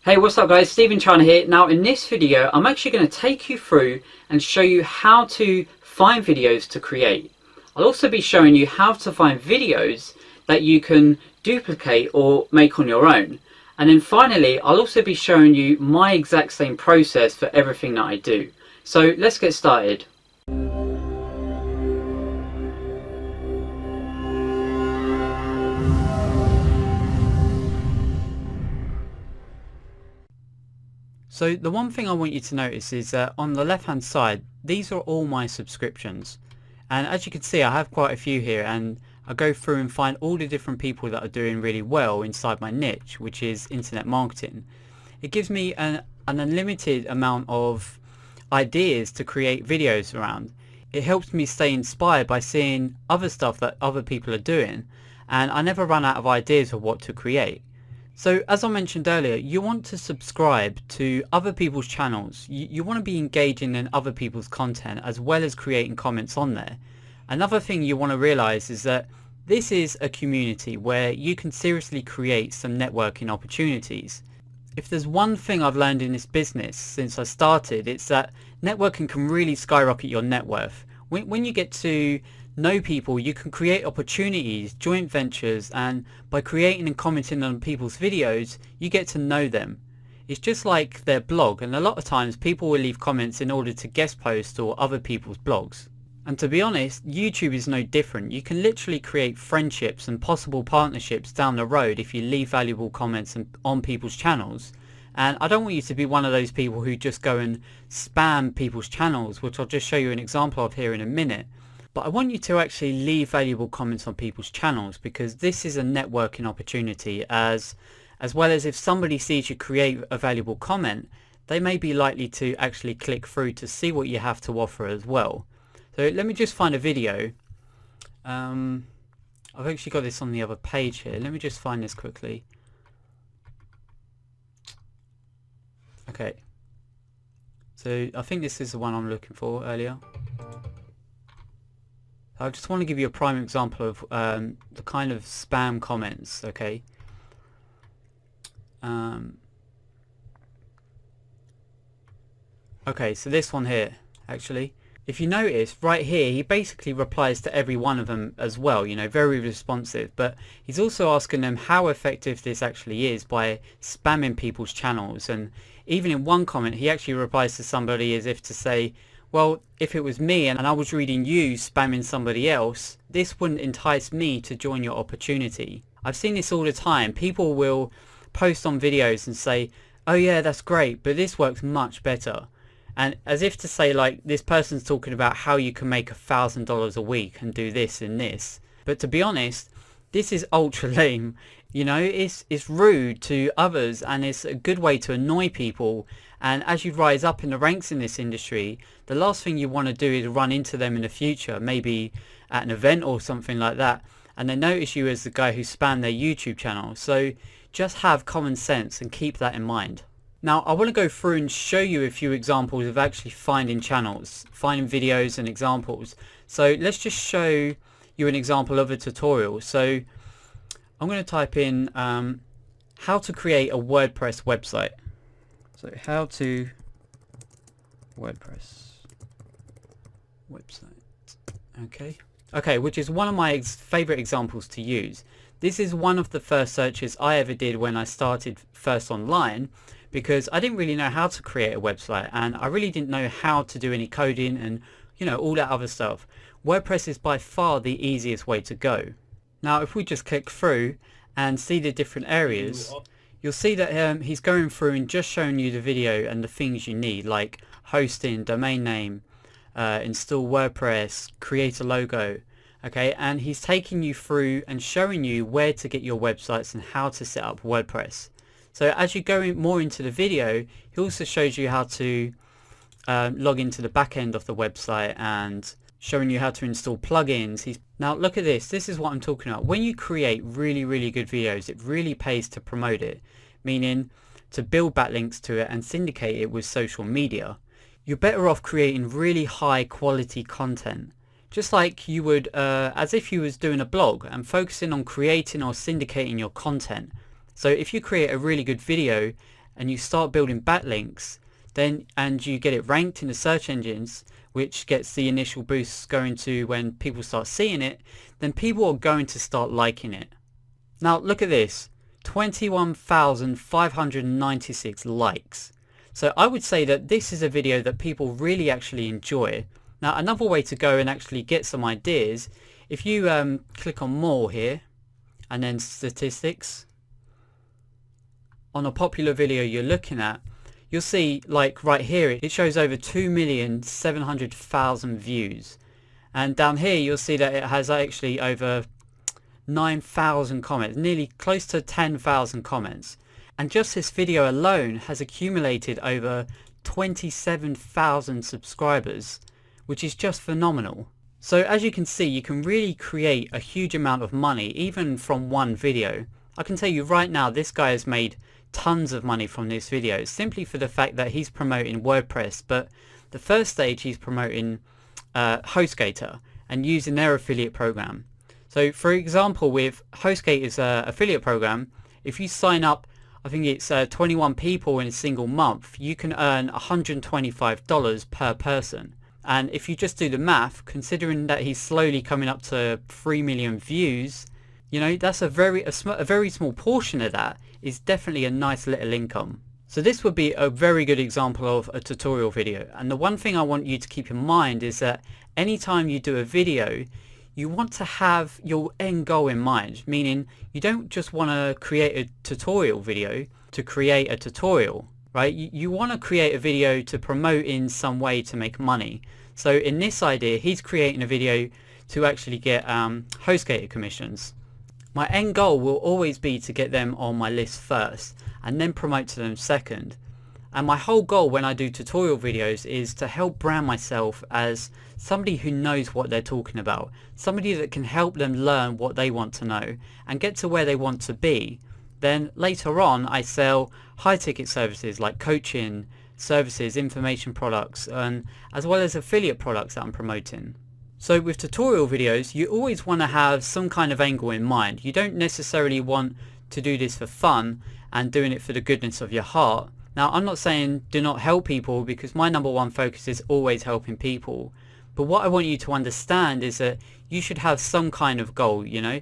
Hey, what's up guys, Stephen China here. Now in this video I'm actually going to take you through and show you how to find videos to create. I'll also be showing you how to find videos that you can duplicate or make on your own. And then finally I'll also be showing you my exact same process for everything that I do. So let's get started. So the one thing I want you to notice is that on the left hand side, these are all my subscriptions. And as you can see, I have quite a few here, and I go through and find all the different people that are doing really well inside my niche, which is internet marketing. It gives me an unlimited amount of ideas to create videos around. It helps me stay inspired by seeing other stuff that other people are doing, and I never run out of ideas of what to create. So as I mentioned earlier, you want to subscribe to other people's channels. You want to be engaging in other people's content as well as creating comments on there. Another thing you want to realize is that this is a community where you can seriously create some networking opportunities. If there's one thing I've learned in this business since I started, it's that networking can really skyrocket your net worth. When you get to know people, you can create opportunities, joint ventures, and by creating and commenting on people's videos, you get to know them. It's just like their blog, and a lot of times people will leave comments in order to guest post or other people's blogs. And to be honest, YouTube is no different. You can literally create friendships and possible partnerships down the road if you leave valuable comments on people's channels. And I don't want you to be one of those people who just go and spam people's channels, which I'll just show you an example of here in a minute. But I want you to actually leave valuable comments on people's channels, because this is a networking opportunity, as well as if somebody sees you create a valuable comment, they may be likely to actually click through to see what you have to offer as well. So let me just find a video. I've actually got this on the other page here. Let me just find this quickly. Okay. So I think this is the one I'm looking for earlier. I just want to give you a prime example of the kind of spam comments, okay? Okay, so this one here, actually. If you notice, right here, he basically replies to every one of them as well, you know, very responsive. But he's also asking them how effective this actually is by spamming people's channels. And even in one comment, he actually replies to somebody as if to say, well, if it was me and I was reading you spamming somebody else, this wouldn't entice me to join your opportunity. I've seen this all the time. People will post on videos and say, oh yeah, that's great, but this works much better. And as if to say, like, this person's talking about how you can make $1,000 a week and do this and this. But to be honest, this is ultra lame. You know, it's rude to others, and it's a good way to annoy people. And as you rise up in the ranks in this industry, the last thing you want to do is run into them in the future, maybe at an event or something like that, and they notice you as the guy who spammed their YouTube channel. So just have common sense and keep that in mind. Now I want to go through and show you a few examples of actually finding channels, finding videos and examples. So let's just show you an example of a tutorial. So I'm going to type in how to create a WordPress website. So how to WordPress website. Okay, which is one of my favorite examples to use. This is one of the first searches I ever did when I started first online, because I didn't really know how to create a website, and I really didn't know how to do any coding and, you know, all that other stuff. WordPress is by far the easiest way to go. Now if we just click through and see the different areas, you'll see that he's going through and just showing you the video and the things you need, like hosting, domain name, install WordPress, create a logo. Okay, and he's taking you through and showing you where to get your websites and how to set up WordPress. So as you go more into the video, he also shows you how to log into the back end of the website and showing you how to install plugins. Now look at this. This is what I'm talking about. When you create really, really good videos, it really pays to promote it, meaning to build backlinks to it and syndicate it with social media. You're better off creating really high quality content, just like you would as if you was doing a blog, and focusing on creating or syndicating your content. So if you create a really good video and you start building backlinks, then and you get it ranked in the search engines, which gets the initial boosts going to when people start seeing it, then people are going to start liking it. Now look at this, 21,596 likes. So I would say that this is a video that people really actually enjoy. Now another way to go and actually get some ideas, if you click on more here and then statistics, on a popular video you're looking at, you'll see like right here it shows over 2,700,000 views, and down here you'll see that it has actually over 9,000 comments, nearly close to 10,000 comments, and just this video alone has accumulated over 27,000 subscribers, which is just phenomenal. So as you can see, you can really create a huge amount of money even from one video. I can tell you right now, this guy has made tons of money from this video simply for the fact that he's promoting WordPress, but the first stage he's promoting HostGator and using their affiliate program. So for example, with HostGator's affiliate program, if you sign up, I think it's 21 people in a single month, you can earn $125 per person. And if you just do the math, considering that he's slowly coming up to 3 million views, you know, that's a very small portion of that is definitely a nice little income. So this would be a very good example of a tutorial video. And the one thing I want you to keep in mind is that anytime you do a video, you want to have your end goal in mind, meaning you don't just want to create a tutorial video to create a tutorial, right? You want to create a video to promote in some way to make money. So in this idea, he's creating a video to actually get HostGator commissions. My end goal will always be to get them on my list first and then promote to them second. And my whole goal when I do tutorial videos is to help brand myself as somebody who knows what they're talking about, somebody that can help them learn what they want to know and get to where they want to be. Then later on I sell high ticket services like coaching services, information products, and as well as affiliate products that I'm promoting. So with tutorial videos, you always want to have some kind of angle in mind. You don't necessarily want to do this for fun and doing it for the goodness of your heart. Now I'm not saying do not help people, because my number one focus is always helping people. But what I want you to understand is that you should have some kind of goal, you know,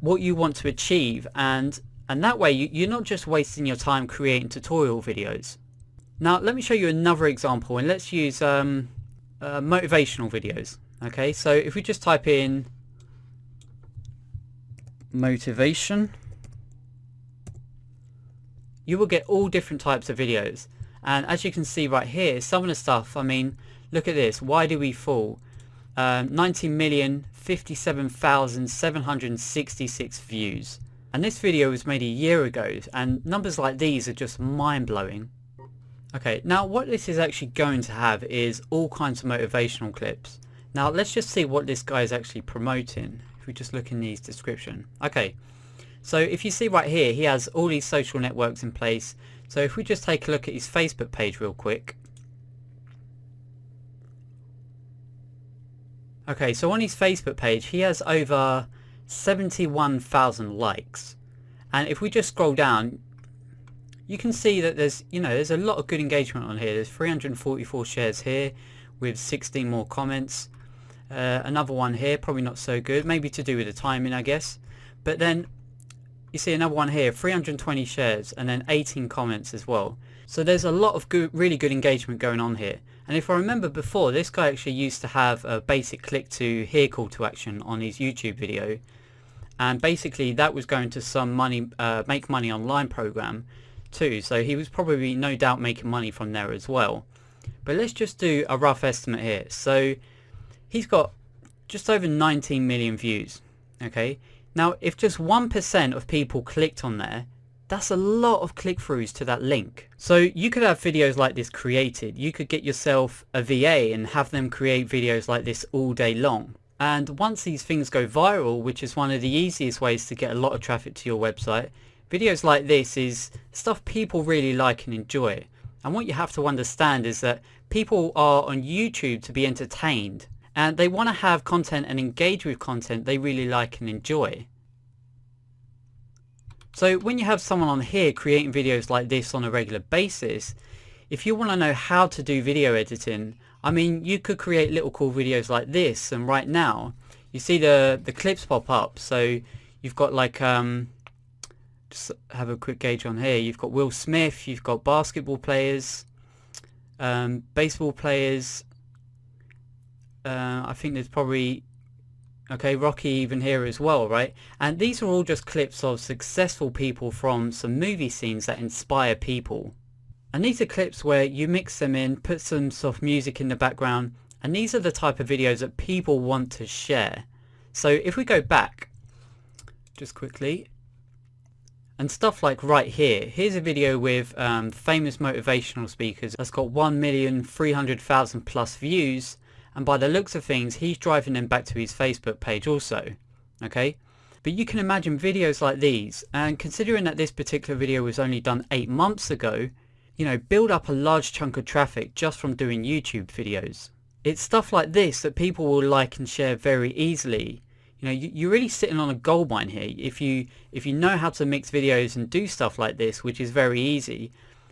what you want to achieve, and that way you're not just wasting your time creating tutorial videos. Now let me show you another example, and let's use motivational videos. Okay, so if we just type in motivation, you will get all different types of videos. And as you can see right here, some of the stuff, I mean, look at this. Why do we fall? 19,057,766 views. And this video was made a year ago, and numbers like these are just mind-blowing. Okay, now what this is actually going to have is all kinds of motivational clips. Now let's just see what this guy is actually promoting. If we just look in his description. Okay, so if you see right here, he has all these social networks in place. So if we just take a look at his Facebook page real quick. Okay, so on his Facebook page, he has over 71,000 likes. And if we just scroll down, you can see that there's a lot of good engagement on here. There's 344 shares here with 16 more comments. Another one here, probably not so good, maybe to do with the timing, I guess. But then you see another one here, 320 shares and then 18 comments as well. So there's a lot of good, really good engagement going on here. And if I remember before, this guy actually used to have a basic click to hear call to action on his YouTube video, and basically that was going to some money, make money online program too. So he was probably no doubt making money from there as well. But let's just do a rough estimate here. So he's got just over 19 million views. Okay, now if just 1% of people clicked on there, that's a lot of click-throughs to that link. So you could have videos like this created. You could get yourself a VA and have them create videos like this all day long. And once these things go viral, which is one of the easiest ways to get a lot of traffic to your website, videos like this is stuff people really like and enjoy. And what you have to understand is that people are on YouTube to be entertained, and they want to have content and engage with content they really like and enjoy. So when you have someone on here creating videos like this on a regular basis, if you want to know how to do video editing, I mean, you could create little cool videos like this, and right now you see the clips pop up. So you've got like just have a quick gauge on here. You've got Will Smith, you've got basketball players, baseball players. I think there's probably Rocky even here as well, right? And these are all just clips of successful people from some movie scenes that inspire people. And these are clips where you mix them in, put some soft music in the background, and these are the type of videos that people want to share. So if we go back just quickly, and stuff like right here, here's a video with famous motivational speakers that's got 1,300,000 plus views, and by the looks of things he's driving them back to his Facebook page also. Okay, but you can imagine videos like these, and considering that this particular video was only done 8 months ago, you know, build up a large chunk of traffic just from doing YouTube videos. It's stuff like this that people will like and share very easily. You know, you're really sitting on a gold mine here if you know how to mix videos and do stuff like this, which is very easy.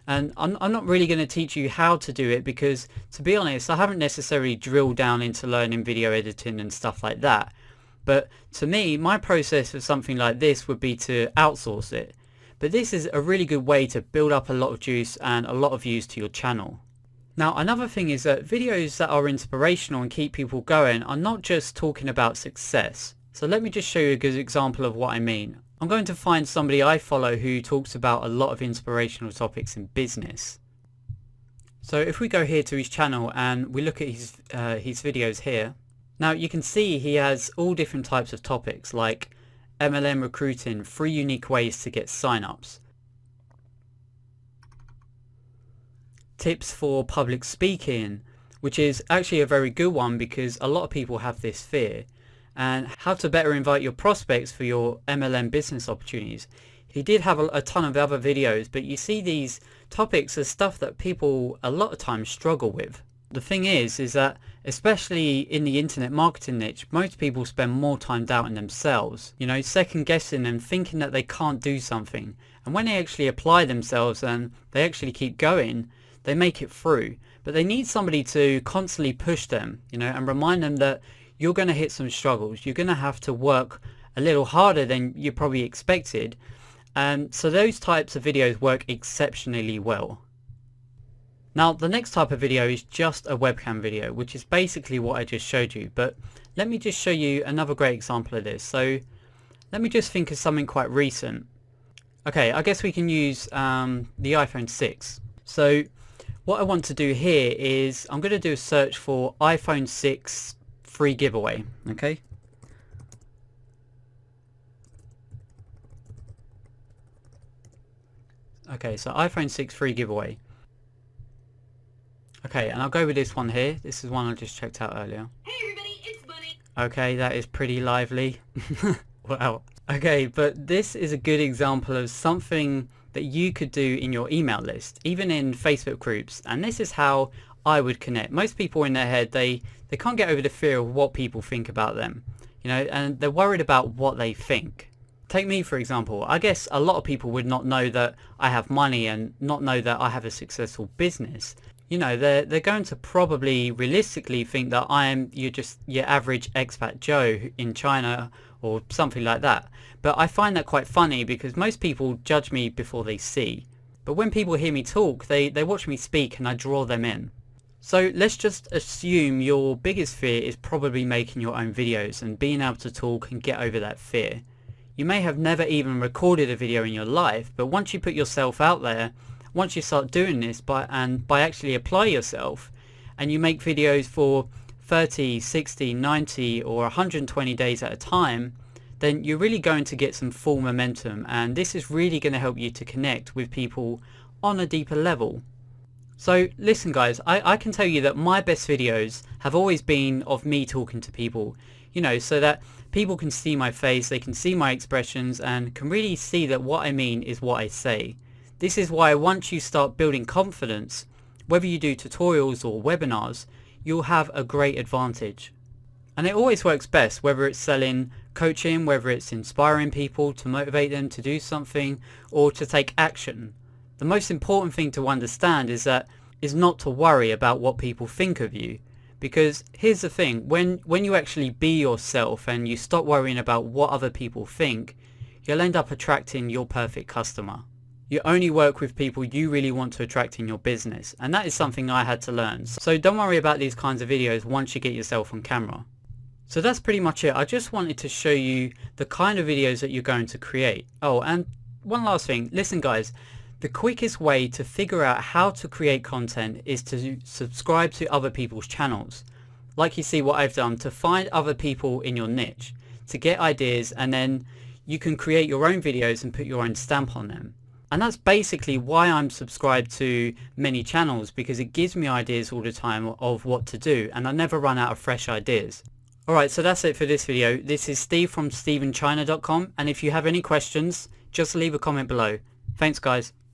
And I'm not really going to teach you how to do it because, to be honest, I haven't necessarily drilled down into learning video editing and stuff like that. But to me, my process for something like this would be to outsource it. But this is a really good way to build up a lot of juice and a lot of views to your channel. Now, another thing is that videos that are inspirational and keep people going are not just talking about success. So let me just show you a good example of what I mean. I'm going to find somebody I follow who talks about a lot of inspirational topics in business. So if we go here to his channel and we look at his videos here, now you can see he has all different types of topics like MLM recruiting, 3 unique ways to get signups, tips for public speaking, which is actually a very good one because a lot of people have this fear, and how to better invite your prospects for your MLM business opportunities. He did have a ton of other videos, but you see these topics as stuff that people a lot of times struggle with. The thing is that especially in the internet marketing niche, most people spend more time doubting themselves, you know, second guessing and thinking that they can't do something. And when they actually apply themselves and they actually keep going, they make it through. But they need somebody to constantly push them, you know, and remind them that you're going to hit some struggles. You're going to have to work a little harder than you probably expected. So those types of videos work exceptionally well. Now, the next type of video is just a webcam video, which is basically what I just showed you. But let me just show you another great example of this. So let me just think of something quite recent. Okay, I guess we can use the iPhone 6. So what I want to do here is I'm going to do a search for iPhone 6 free giveaway. Okay. Okay, so iPhone 6 free giveaway. Okay, and I'll go with this one here. This is one I just checked out earlier. Hey everybody, it's Bunny. Okay, that is pretty lively. Wow. Okay, but this is a good example of something that you could do in your email list, even in Facebook groups. And this is how I would connect. Most people in their head, they can't get over the fear of what people think about them, you know, and they're worried about what they think. Take me, for example. I guess a lot of people would not know that I have money and not know that I have a successful business. You know, they're going to probably realistically think that you're just your average expat Joe in China or something like that. But I find that quite funny because most people judge me before they see. But when people hear me talk, they watch me speak and I draw them in. So let's just assume your biggest fear is probably making your own videos and being able to talk and get over that fear. You may have never even recorded a video in your life, but once you put yourself out there, once you start doing this by actually apply yourself and you make videos for 30, 60, 90 or 120 days at a time, then you're really going to get some full momentum, and this is really going to help you to connect with people on a deeper level. So listen guys, I can tell you that my best videos have always been of me talking to people, you know, so that people can see my face, they can see my expressions and can really see that what I mean is what I say. This is why once you start building confidence, whether you do tutorials or webinars, you'll have a great advantage. And it always works best whether it's selling coaching, whether it's inspiring people to motivate them to do something or to take action. The most important thing to understand is not to worry about what people think of you. Because here's the thing, when you actually be yourself and you stop worrying about what other people think, you'll end up attracting your perfect customer. You only work with people you really want to attract in your business, and that is something I had to learn. So don't worry about these kinds of videos once you get yourself on camera. So that's pretty much it. I just wanted to show you the kind of videos that you're going to create. Oh, and one last thing, listen guys, the quickest way to figure out how to create content is to subscribe to other people's channels. Like you see what I've done, to find other people in your niche, to get ideas, and then you can create your own videos and put your own stamp on them. And that's basically why I'm subscribed to many channels, because it gives me ideas all the time of what to do, and I never run out of fresh ideas. Alright, so that's it for this video. This is Steve from stevenchina.com, and if you have any questions, just leave a comment below. Thanks guys.